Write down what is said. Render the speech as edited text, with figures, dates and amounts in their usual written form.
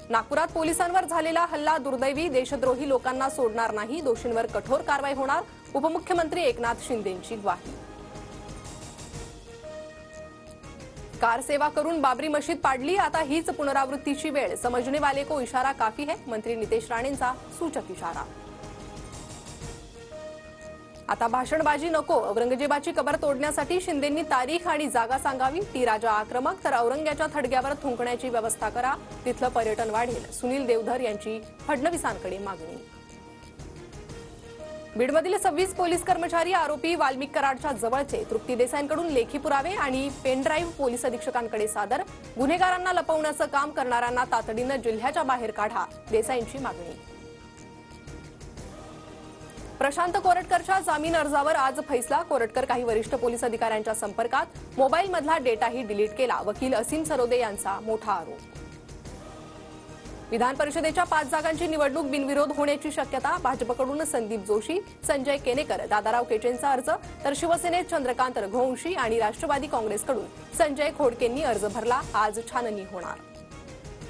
नागपुरात पोलिसांवर झालेला हल्ला दुर्दैवी, देशद्रोही लोकांना सोडणार नाही, दोषींवर कठोर कारवाई होणार, उपमुख्यमंत्री एकनाथ शिंदेंची ग्वाही. कार सेवा करून बाबरी मशीद पाडली, आता हीच पुनरावृत्तीची वेळ, समझने वाले को इशारा काफी है, मंत्री नितेश राणेंचा सूचक इशारा. आता भाषणबाजी नको, औरंगजेबाची कबर तोडण्यासाठी शिंदेंनी तारीख आणि जागा सांगावी, ती राजा आक्रमक तर औरंग्याच्या थडग्यावर थुंकण्याची व्यवस्था करा, तिथलं पर्यटन वाढेल, सुनील देवधर यांची फडणवीसांकडे मागणी. बीडमधील 26 पोलीस कर्मचारी आरोपी वाल्मिक कराडच्या जवळचे, तृप्ती देसाईंकडून लेखी पुरावे आणि पेनड्राईव्ह पोलीस अधीक्षकांकडे सादर, गुन्हेगारांना लपवण्याचं काम करणाऱ्यांना तातडीनं जिल्ह्याच्या बाहेर काढा, देसाईंची मागणी. प्रशांत कोरटकरच्या जामीन अर्जावर आज फैसला, कोरटकर काही वरिष्ठ पोलीस अधिकाऱ्यांच्या संपर्कात, मोबाईलमधला डेटाही डिलीट केला, वकील असीम सरोदे यांचा मोठा आरोप. विधान परिषदेच्या 5 जागांची निवडणूक बिनविरोध होण्याची शक्यता, भाजपकडून संदीप जोशी, संजय केनेकर, दादाराव केचेंचा अर्ज, तर शिवसेनेत चंद्रकांत रघुवंशी आणि राष्ट्रवादी काँग्रेसकडून संजय खोडकेंनी अर्ज भरला, आज छाननी होणार.